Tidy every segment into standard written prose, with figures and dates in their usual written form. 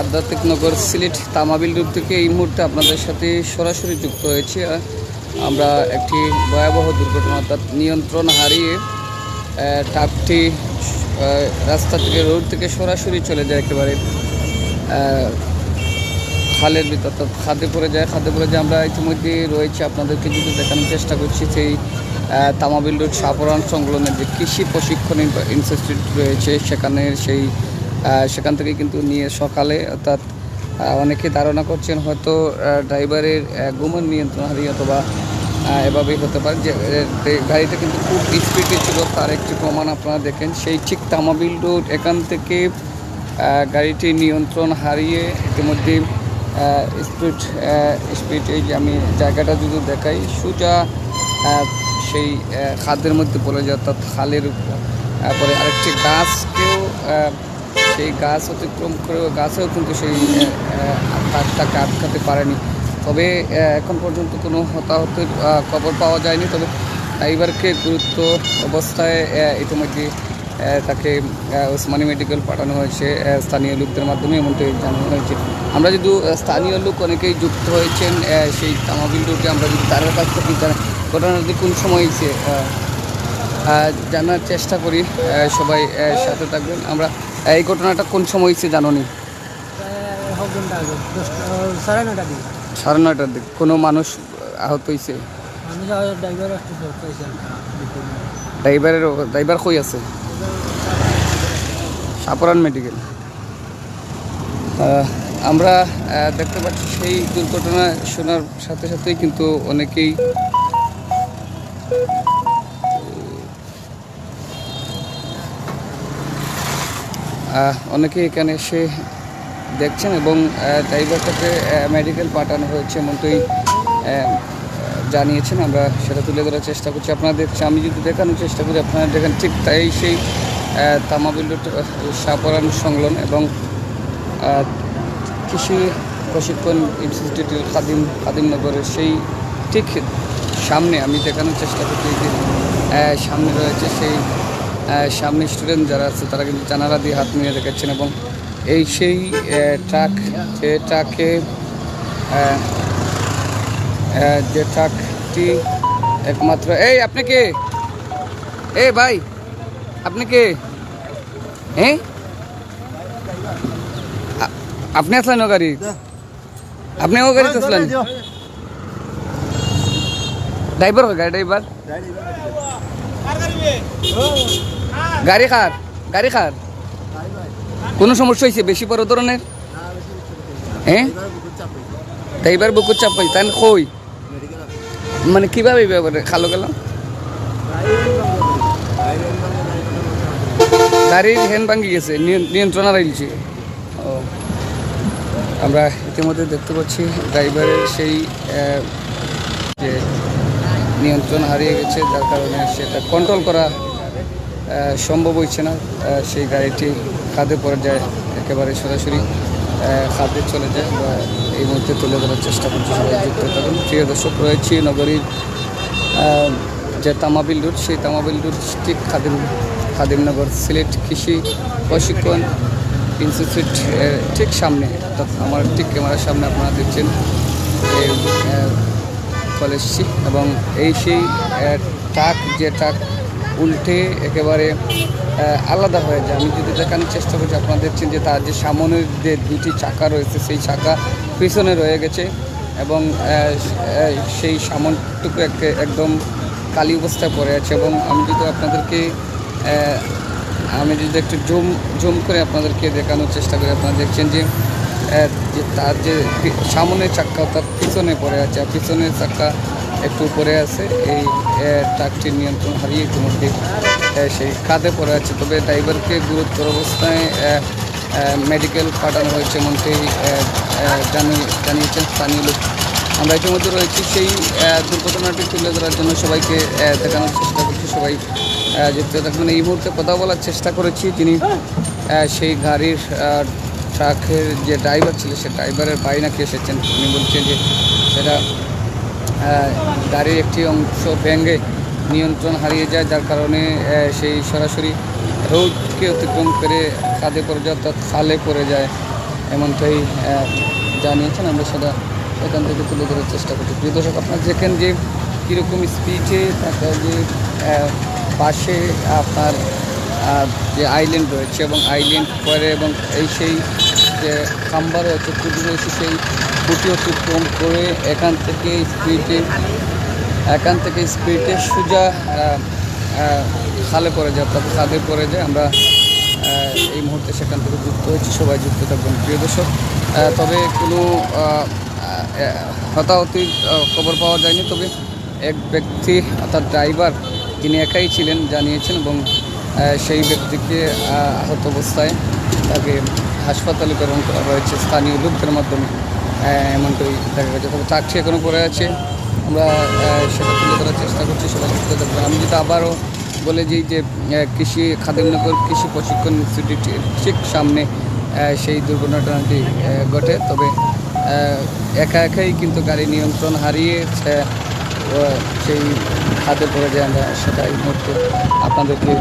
আধ্যাত্মিক নগর সিলেট তামাবিল রোড থেকে এই মুহূর্তে আপনাদের সাথে সরাসরি যুক্ত হয়েছি। আমরা একটি ভয়াবহ দুর্ঘটনা অর্থাৎ নিয়ন্ত্রণ হারিয়ে ট্রাকটি রাস্তা থেকে রোড থেকে সরাসরি চলে যায় একেবারে খালের ভিতর, অর্থাৎ খাদে পড়ে যায়। আমরা ইতিমধ্যে রয়েছে, আপনাদেরকে যদি দেখানোর চেষ্টা করছি সেই তামাবিল রোড শাহপুরান সংলগ্নের যে কৃষি প্রশিক্ষণ ইনস্টিটিউট রয়েছে সেখান থেকে কিন্তু নিয়ে সকালে, অর্থাৎ অনেকে ধারণা করছেন হয়তো ড্রাইভারের গুমন নিয়ন্ত্রণ হারিয়ে অথবা এভাবেই হতে পারে যে গাড়িটা কিন্তু খুব স্পিডে ছিল, তার একটি প্রমাণ আপনারা দেখেন। সেই ঠিক তামাবিল রোড এখান থেকে গাড়িটি নিয়ন্ত্রণ হারিয়ে ইতিমধ্যে স্পিড এই যে আমি জায়গাটা যদি দেখাই, সোজা সেই খাদের মধ্যে পড়ে যায়, অর্থাৎ খালের পরে আরেকটি গাছকেও সেই গাছ অতিক্রম করেও গাছেও কিন্তু সেই ট্রাকটাকে আটকাতে পারেনি। তবে এখন পর্যন্ত কোনো হতাহতের খবর পাওয়া যায়নি। তবে ড্রাইভারকে গুরুত্ব অবস্থায় ইতিমধ্যে তাকে ওসমানী মেডিকেল পাঠানো হয়েছে স্থানীয় লোকদের মাধ্যমে, এমনটি জানানো হয়েছে। আমরা যদি স্থানীয় লোক অনেকেই যুক্ত হয়েছেন সেই তামাবিল রোডে, আমরা যদি তার কাছ থেকে ঘটনাটি কোন সময় হয়েছে জানার চেষ্টা করি, সবাই সাথে থাকবেন। আমরা এই ঘটনাটা কোন সময় হয়েছে জানো নি? 9:30 দিকে। কোনো মানুষ আহত হয়েছে? ড্রাইভার কই আছে? শাহপুরান মেডিকেল। আমরা দেখতে পাচ্ছি সেই দুর্ঘটনা শোনার সাথে সাথেই কিন্তু অনেকেই এখানে এসে দেখছেন এবং ড্রাইভারটাকে মেডিকেল পাঠানো হয়েছে এমনটাই জানিয়েছেন। আমরা সেটা তুলে ধরার চেষ্টা করছি, আপনারা দেখছেন। আমি যদি দেখানোর চেষ্টা করি, আপনারা দেখেন ঠিক তাই সেই তামাবিল রোড শাহপুরান সংলগ্ন এবং কৃষি প্রশিক্ষণ ইনস্টিটিউটের খাদিমনগরের সেই ঠিক সামনে আমি দেখানোর চেষ্টা করছি যে সামনে রয়েছে সেই সামনে স্টুডেন্ট যারা আছে তারা কিন্তু জানালা দিয়ে হাত নিয়ে দেখাচ্ছেন এবং এই সেই যে ট্রাকটি একমাত্র আপনি কে? ভাই আপনি কে? আপনি আসলেন ও গাড়ি? আপনি ও গাড়িতে আসলেন? ড্রাইভার গাড়ি খার কোনো সমস্যা হয়েছে বেশি বড় ধরনের? ড্রাইভার বুকুর চাপ পাই তাই কই মানে কিভাবে খালো গেল? গাড়ির হ্যান্ড ভাঙি গেছে, নিয়ন্ত্রণ হারাইছে। ও আমরা ইতিমধ্যে দেখতে পাচ্ছি ড্রাইভারের সেই যে নিয়ন্ত্রণ হারিয়ে গেছে, যার কারণে সেটা কন্ট্রোল করা সম্ভব হচ্ছে না। সেই গাড়িটি খাদে পড়ে যায়, একেবারে সরাসরি খাদে চলে যায়। বা এই মুহূর্তে তুলে ধরার চেষ্টা করছি, সবাই যুক্ত থাকুন। প্রিয় দর্শক, রয়েছি নগরীর যে তামাবিল রোড, সেই তামাবিল রোড ঠিক খাদিমনগর সিলেট কৃষি প্রশিক্ষণ ইনস্টিটিউট ঠিক সামনে, অর্থাৎ আমার ঠিক ক্যামেরার সামনে আপনারা দেখছেন কলেজটি এবং এই সেই ট্রাক উল্টে একেবারে আলাদা হয়ে যায়। আমি যদি দেখানোর চেষ্টা করছি, আপনারা দেখছেন যে তার যে সামনের যে দুটি চাকা রয়েছে সেই চাকা পিছনে রয়ে গেছে এবং সেই সামনটুকু একদম কালি অবস্থায় পড়ে আছে। এবং আমি যদি একটু জুম করে আপনাদেরকে দেখানোর চেষ্টা করি, আপনারা দেখছেন যে তার যে সামনের চাকা অর্থাৎ পিছনে পড়ে আছে, আর পিছনের চাকা একটু উপরে আছে। এই ট্রাকটির নিয়ন্ত্রণ হারিয়ে ইতিমধ্যে সেই খাদে পড়ে আছে। তবে ড্রাইভারকে গুরুতর অবস্থায় মেডিকেল পাঠানো হয়েছে এমনটি জানিয়েছেন স্থানীয় লোক। আমরা ইতিমধ্যে রয়েছি সেই দুর্ঘটনাটি তুলে ধরার জন্য, সবাইকে দেখানোর চেষ্টা করছি। সবাই যুক্ত থাকবেন। এই মুহূর্তে কথা বলার চেষ্টা করেছি যিনি সেই গাড়ির ট্রাকের যে ড্রাইভার ছিল, সে ড্রাইভারের ভাই নাকি এসেছেন। উনি বলছেন যে সেটা গাড়ির একটি অংশ ভেঙে নিয়ন্ত্রণ হারিয়ে যায়, যার কারণে সেই সরাসরি রোডকে অতিক্রম করে খাদে পড়ে যায়, অর্থাৎ খালে পড়ে যায়। এমনটাই জানিয়েছেন। আমরা সেটা এখান থেকে তুলে ধরার চেষ্টা করছি। প্রিয় দর্শক, আপনার দেখেন যে কীরকম স্পিডে তাকে যে পাশে আপনার যে আইল্যান্ড রয়েছে এবং আইল্যান্ড পরে এবং এই সেই যে খাম্বা রয়েছে, খুঁটি রয়েছে, সেই খুঁটি অতিক্রম করে এখান থেকে স্পিডে সোজা খালে পড়ে যায়, অর্থাৎ খাদে পড়ে যায়। আমরা এই মুহূর্তে সেখান থেকে যুক্ত হয়েছি, সবাই যুক্ত থাকবেন প্রিয় দর্শক। তবে কোনো হতাহতির খবর পাওয়া যায়নি, তবে এক ব্যক্তি অর্থাৎ ড্রাইভার যিনি একাই ছিলেন জানিয়েছেন এবং সেই ব্যক্তিকে আহত অবস্থায় তাকে হাসপাতালে প্রেরণ করা হয়েছে স্থানীয় লোকদের মাধ্যমে, এমনটাই দেখা গেছে। তবে চাকরি এখনও পড়ে আছে, আমরা সেটা তুলে ধরার চেষ্টা করছি, সবাই যুক্ত থাকবেন। আমি যদি আবারও বলে যে কৃষি খাদিমনগর কৃষি প্রশিক্ষণ ইনস্টিটিউটের ঠিক সামনে সেই দুর্ঘটনাটি ঘটে। তবে একাই কিন্তু গাড়ি নিয়ন্ত্রণ হারিয়ে সেই খাদে পড়ে যায়। আমরা সেটা এই মুহূর্তে আপনাদেরকে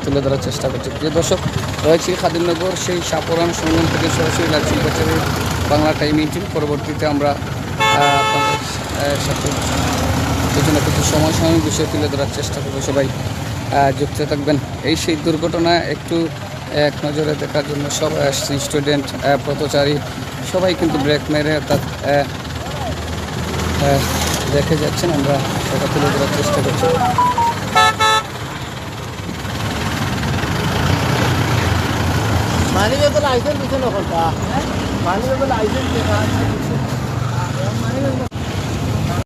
তুলে ধরার চেষ্টা করছি। প্রিয় দর্শক, রয়েছে খাদিমনগর সেই সাপোরান সংগম থেকে সরাসরি লাইভ বছরের বাংলা টাইম 18। পরবর্তীতে আমরা আপনাদের সাথে কিছু না কিছু সমসাময়িক বিষয় তুলে ধরার চেষ্টা করবো, সবাই যুক্ত থাকবেন। এই সেই দুর্ঘটনা একটু এক নজরে দেখার জন্য সবাই আসছে, স্টুডেন্ট, পথচারী সবাই কিন্তু ব্রেক মেরে অর্থাৎ দেখে যাচ্ছেন। আমরা সেটা তুলে ধরার চেষ্টা করছি। মানি বেবল আইসেন পিছনে কথা মানি বেবল আইসেন দেখা